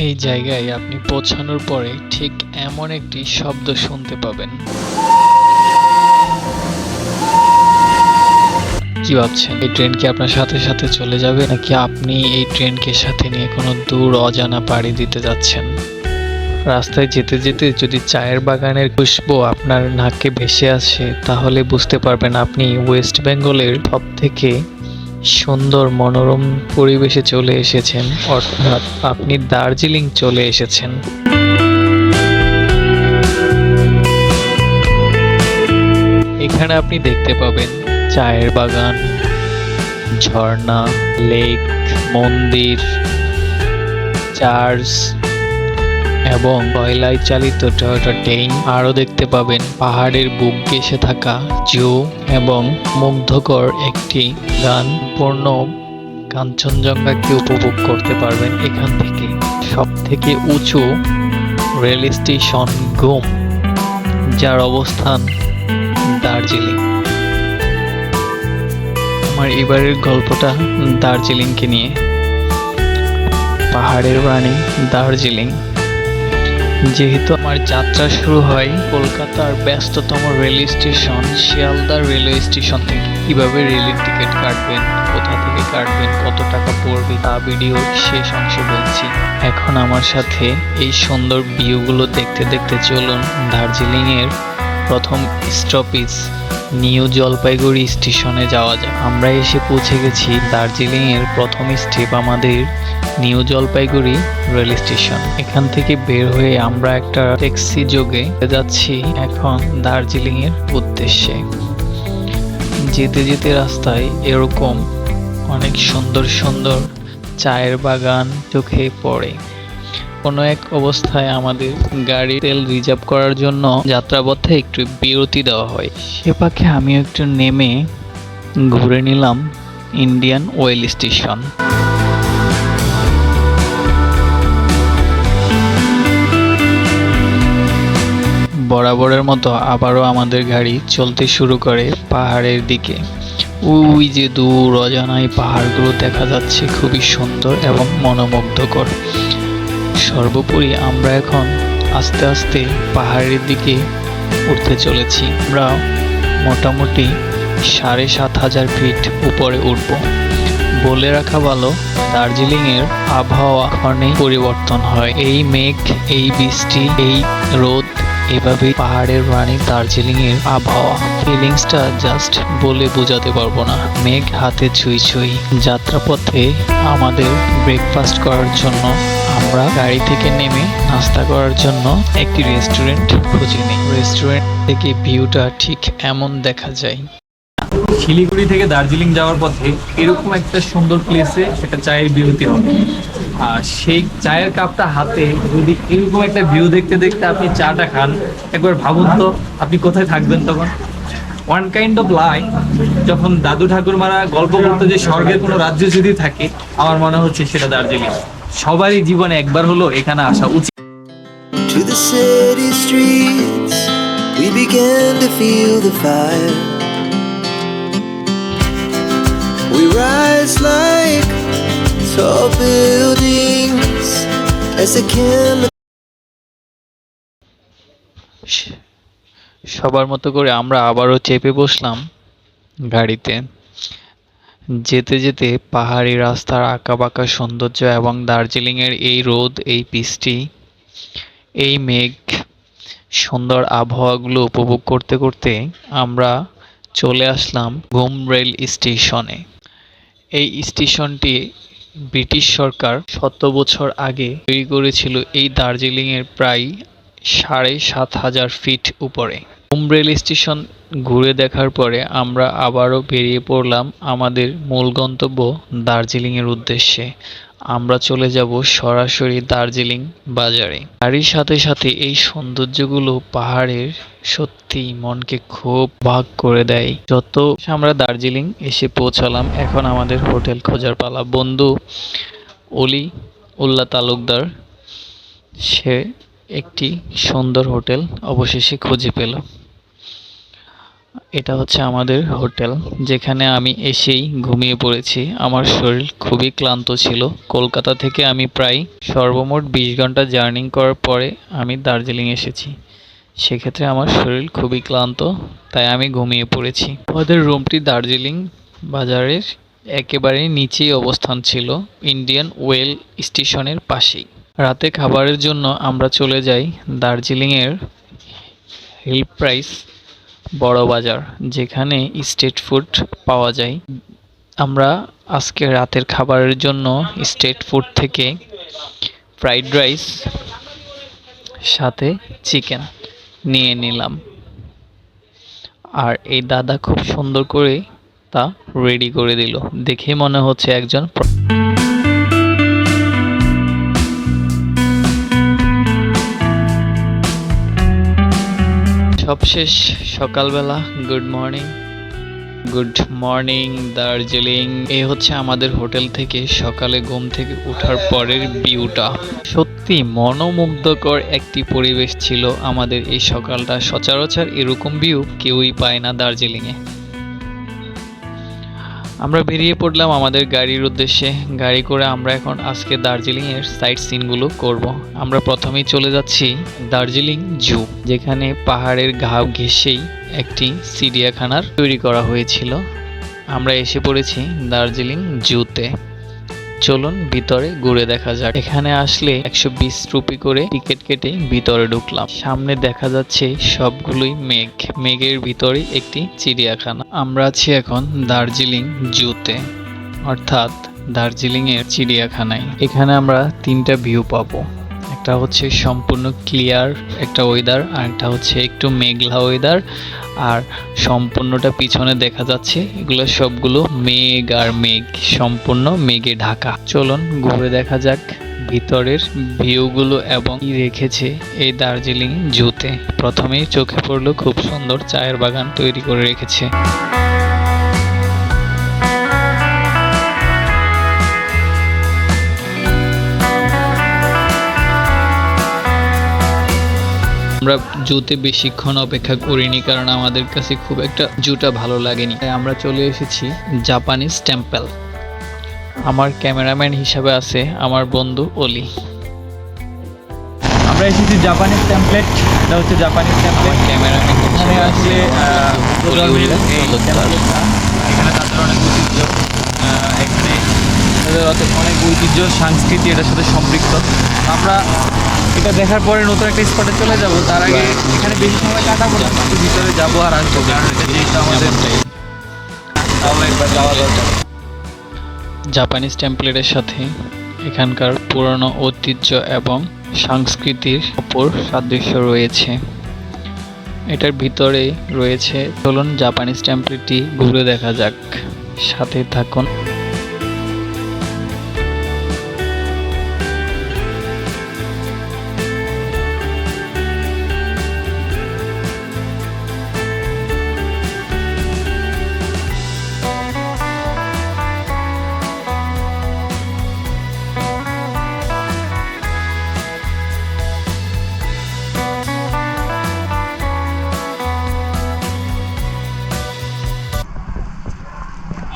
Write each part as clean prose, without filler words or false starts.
এই জায়গায় আপনি পৌঁছানোর পরে ঠিক এমন একটি শব্দ শুনতে পাবেন। কি ভাবছেন, এই ট্রেন কি আপনার সাথে সাথে চলে যাবে, নাকি আপনি এই ট্রেনকে সাথে নিয়ে কোনো দূর অজানা পাড়ি দিতে যাচ্ছেন? রাস্তায় যেতে যেতে যদি চায়ের বাগানের খুশবু আপনার নাকে ভেসে আসে, তাহলে বুঝতে পারবেন আপনি ওয়েস্ট বেঙ্গলের সব থেকে সুন্দর মনোরম পরিবেশে চলে এসেছেন, অর্থাৎ আপনি দার্জিলিং চলে এসেছেন। এখানে আপনি দেখতে পাবেন চায়ের বাগান, ঝর্ণা, লেক, মন্দির, চার্চ এবং কয়লায় চালিত টয়োটা ট্রেন। আরও দেখতে পাবেন পাহাড়ের বুক ঘেঁষে থাকা জু এবং মুগ্ধকর একটি গান পূর্ণ কাঞ্চনজঙ্ঘাকে উপভোগ করতে পারবেন এখান থেকে। সব থেকে উঁচু রেল স্টেশন ঘুম, যার অবস্থান দার্জিলিং। আমার এবারের গল্পটা দার্জিলিংকে নিয়ে। পাহাড়ের রানী দার্জিলিং। যেহেতু আমার যাত্রা শুরু হয় কলকাতার ব্যস্ততম rail station Sealdah railway station থেকে। কিভাবে রেলের টিকিট কাটবেন, কোথা থেকে কাটবেন, কত টাকা পড়বে, তা ভিডিওর শেষ অংশে বলছি। এখন আমার সাথে এই সুন্দর ভিউগুলো দেখতে দেখতে চলুন দার্জিলিং এর প্রথম স্টপেজ নিউ জলপাইগুড়ি স্টেশনে যাওয়া যাক। আমরা এসে পৌঁছে গেছি দার্জিলিং এর প্রথম স্টেপ আমাদের নিউ জলপাইগুড়ি রেল স্টেশন। এখান থেকে বের হয়ে আমরা একটা ট্যাক্সি যোগে যাচ্ছি এখন দার্জিলিং এর উদ্দেশ্যে। যেতে যেতে রাস্তায় এরকম অনেক সুন্দর সুন্দর চায়ের বাগান চোখে পড়ে। কোনো এক অবস্থায় আমাদের গাড়ি তেল রিজার্ভ করার জন্য যাত্রাপথে একটু বিরতি দেওয়া হয়। সে পাখে আমিও একটু নেমে ঘুরে নিলাম ইন্ডিয়ান অয়েল স্টেশন। বরাবরের মতো আবারও আমাদের গাড়ি চলতে শুরু করে পাহাড়ের দিকে। ওই যে দূর অজানায় পাহাড়গুলো দেখা যাচ্ছে, খুবই সুন্দর এবং মনোমুগ্ধকর। সর্বোপরি আমরা এখন আস্তে আস্তে পাহাড়ের দিকে উঠতে চলেছি। আমরা মোটামুটি ৭,৫০০ ফিট উপরে উঠব। বলে রাখা ভালো, দার্জিলিংয়ের আবহাওয়া অনেক পরিবর্তন হয়। এই মেঘ, এই বৃষ্টি, এই রোদ, এভাবেই পাহাড়ের রানী দার্জিলিংয়ের আবহাওয়া। ফিলিংসটা জাস্ট বলে বোঝাতে পারবো না। মেঘ হাতে ছুঁই ছুঁই। যাত্রাপথে আমাদের ব্রেকফাস্ট করার জন্য আমরা গাড়ি থেকে নেমে নাস্তা করার জন্য একটি রেস্টুরেন্ট খুঁজে নিই। রেস্টুরেন্ট থেকে ভিউটা ঠিক এমন দেখা যায়। শিলিগুড়ি থেকে দার্জিলিং যাওয়ার পথে এরকম একটা সুন্দর প্লেসে একটা চায়ের বিরতি হবে। আর সেই চায়ের কাপটা হাতে যদি এরকম একটা ভিউ দেখতে দেখতে আপনি চাটা খান, একবার ভাবুন তো আপনি কোথায় থাকবেন তখন। ওয়ান কাইন্ড অফ লাই। যখন দাদু ঠাকুরমারা গল্প করতো যে স্বর্গের কোনো রাজ্য যদি থাকে, আমার মনে হচ্ছে সেটা দার্জিলিং। সবারই জীবনে একবার হলো এখানে আসা উচিত। To the city streets, we began to feel the fire. We rise like tall buildings as the chemicals. সবার মতো করে আমরা আবারও চেপে বসলাম গাড়িতে। যেতে যেতে পাহাড়ি রাস্তার আঁকাবাঁকা সৌন্দর্য এবং দার্জিলিংয়ের এই রোদ, এই বৃষ্টি, এই মেঘ, সুন্দর আবহাওয়াগুলো উপভোগ করতে করতে আমরা চলে আসলাম ঘুম রেল স্টেশনে। এই স্টেশনটি ব্রিটিশ সরকার ১০০ বছর আগে তৈরি করেছিল এই দার্জিলিংয়ের প্রায় ৭,৫০০ ফিট উপরে। ঘুম রেল স্টেশন ঘুরে দেখার পরে আমরা আবারও বেরিয়ে পড়লাম আমাদের মূল গন্তব্য দার্জিলিংয়ের উদ্দেশ্যে। আমরা চলে যাব সরাসরি দার্জিলিং বাজারে। গাড়ির সাথে সাথে এই সৌন্দর্যগুলো পাহাড়ের সত্যি মনকে খুব ভাগ করে দেয়। যত আমরা দার্জিলিং এসে পৌঁছালাম, এখন আমাদের হোটেল খোঁজার পালা। বন্ধু উল্লাহ তালুকদার সে একটি সুন্দর হোটেল অবশেষে খুঁজে পেল। এটা হচ্ছে আমাদের হোটেল, যেখানে আমি এসেই ঘুমিয়ে পড়েছি। আমার শরীর খুবই ক্লান্ত ছিল। কলকাতা থেকে আমি প্রায় সর্বমোট 20 ঘন্টা জার্নি করার পরে আমি দার্জিলিং এসেছি। সেক্ষেত্রে আমার শরীর খুবই ক্লান্ত, তাই আমি ঘুমিয়ে পড়েছি। আমাদের রুমটি দার্জিলিং বাজারের একেবারে নিচেই অবস্থান ছিল, ইন্ডিয়ান ওয়েল স্টেশনের পাশেই। রাতে খাবারের জন্য আমরা চলে যাই দার্জিলিংয়ের হিল প্রাইস বড় বাজার, যেখানে স্ট্রিট ফুড পাওয়া যায়। আমরা আজকে রাতের খাবারের জন্য স্ট্রিট ফুড থেকে ফ্রাইড রাইস সাথে চিকেন নিয়ে নিলাম। আর এই দাদা খুব সুন্দর করে তা রেডি করে দিল, দেখে মনে হচ্ছে একজন সবশেষ সকালবেলা। Good morning Darjeeling. এই হচ্ছে আমাদের হোটেল থেকে সকালে ঘুম থেকে ওঠার পরের ভিউটা। সত্যি মনোমুগ্ধকর একটি পরিবেশ ছিল আমাদের এই সকালটা। সচরাচর এরকম ভিউ কেউই পায় না দার্জিলিংয়ে। আমরা বেরিয়ে পড়লাম আমাদের গাড়ির উদ্দেশ্যে। গাড়ি করে আমরা এখন আজকে দার্জিলিংয়ের সাইট সিনগুলো করব। আমরা প্রথমেই চলে যাচ্ছি দার্জিলিং জু, যেখানে পাহাড়ের ঘাও ঘেঁষেই একটি চিড়িয়াখানার তৈরি করা হয়েছিল। আমরা এসে পড়েছি দার্জিলিং জুতে। চলুন ভিতরে ঘুরে দেখা যাক। এখানে আসলে 120 রুপি করে টিকিট কেটে ভিতরে ঢুকলাম। সামনে দেখা যাচ্ছে সবগুলোই মেঘ, মেঘের ভিতরে একটি চিড়িয়াখানা। আমরা আছি এখন দার্জিলিং জুতে, অর্থাৎ দার্জিলিং এর চিড়িয়াখানায়। এখানে আমরা 3টা ভিউ পাবো। একটা হচ্ছে সম্পূর্ণ ক্লিয়ার একটা ওয়েদার, আর একটা হচ্ছে একটু মেঘলা ওয়েদার, আর সম্পূর্ণটা পিছনে দেখা যাচ্ছে এগুলো সবগুলো মেঘ আর মেঘ, সম্পূর্ণ মেঘে ঢাকা। চলুন ঘুরে দেখা যাক ভিতরের ভিউগুলো এবং কি রেখেছে এই দার্জিলিং জুতে। প্রথমেই চোখে পড়লো খুব সুন্দর চায়ের বাগান তৈরি করে রেখেছে। আমরা জুতে বেশিক্ষণ অপেক্ষা করিনি, কারণ আমাদের কাছে খুব একটা জুটা ভালো লাগেনি, তাই আমরা চলে এসেছি জাপানিজ টেম্পল। আমার ক্যামেরাম্যান হিসাবে আছে আমার বন্ধু অলি। আমরা এসেছি জাপানিজ টেমপ্লেট। এটা হচ্ছে জাপানিজ টেমপ্লেট। ক্যামেরাম্যান এখানে আসলে এখানে তাদের অনেক ঐতিহ্য, এখানে তাদের অনেক ঐতিহ্য সংস্কৃতি এটার সাথে সম্পৃক্ত। আমরা এটা দেখার পরে নতুন একটা স্পটে চলে যাব। তার আগে এখানে বেশি সময় কাটাবো না, একটু ভিতরে যাবো আর আসবো, কারণ এটা যেহেতু আমাদের তাও একবার যাওয়া দরকার। জাপানিজ টেম্পলেটের সাথে এখানকার পুরনো ঐতিহ্য এবং সংস্কৃতির উপর সাদৃশ্য রয়েছে। এটার ভিতরে রয়েছে। চলুন জাপানিজ টেম্পলেটটি ঘুরে দেখা যাক, সাথে থাকুন।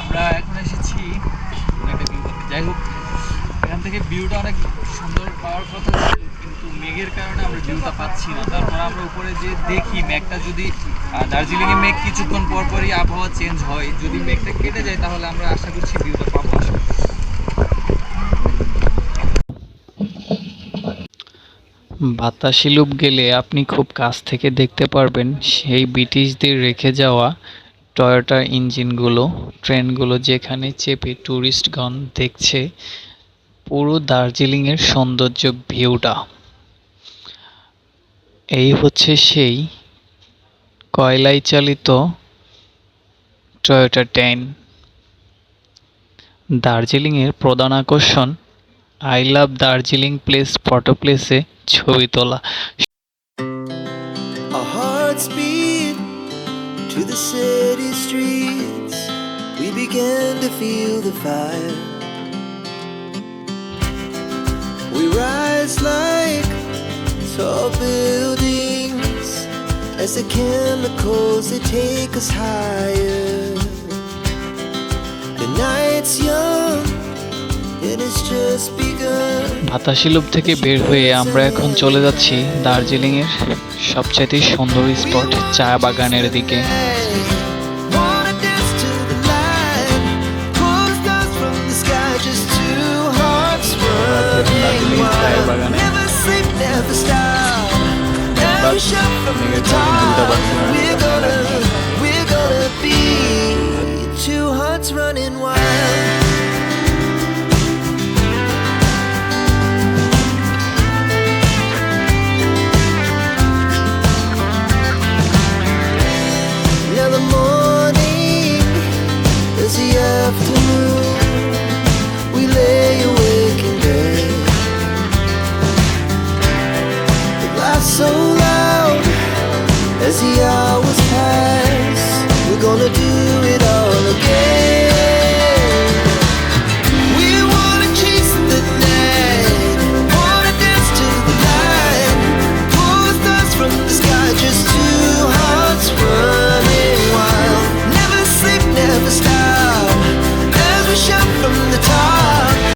আমরা এখন এসেছি একটা ভিউ করতে। যাই হোক, এখান থেকে ভিউটা অনেক সুন্দর পাওয়ার কথা ছিল, কিন্তু মেঘের কারণে আমরা ভিউটা পাচ্ছি না। তারপর আমরা উপরে যে দেখি মেঘটা, যদি দার্জিলিংয়ে মেঘ কিছুক্ষণ পর পরই আবহাওয়া চেঞ্জ হয়, যদি মেঘটা কেটে যায় তাহলে আমরা আশা করছি ভিউটা পাবো। বাতাসি লুপ গেলে আপনি খুব কাছ থেকে দেখতে পারবেন সেই ব্রিটিশদের রেখে যাওয়া টয়োটা ইঞ্জিনগুলো, ট্রেনগুলো, যেখানে চেপে ট্যুরিস্টগণ দেখছে পুরো দার্জিলিংয়ের সৌন্দর্য ভিউটা। এই হচ্ছে সেই কয়লায় চালিত টয়োটা ট্রেন। দার্জিলিংয়ের প্রধান আকর্ষণ I love Darjeeling place photo প্লেসে ছবি তোলা। Our hearts beat to the city streets. We began to feel the fire. We rise like tall buildings as as the chemicals they take us higher. The night's young and it's just begun. বাতাসি loop থেকে বের হয়ে আমরা এখন চলে যাচ্ছি দার্জিলিং এর সবচেয়ে সুন্দর স্পট চা বাগানের দিকে। Wanna dance to the light, pull stars from the sky, just two hearts running wild. Never sleep, never stop, never shut from the top. We're gonna be two hearts running wild. Now the morning is the afternoon. We lay awake in bed. It lasts so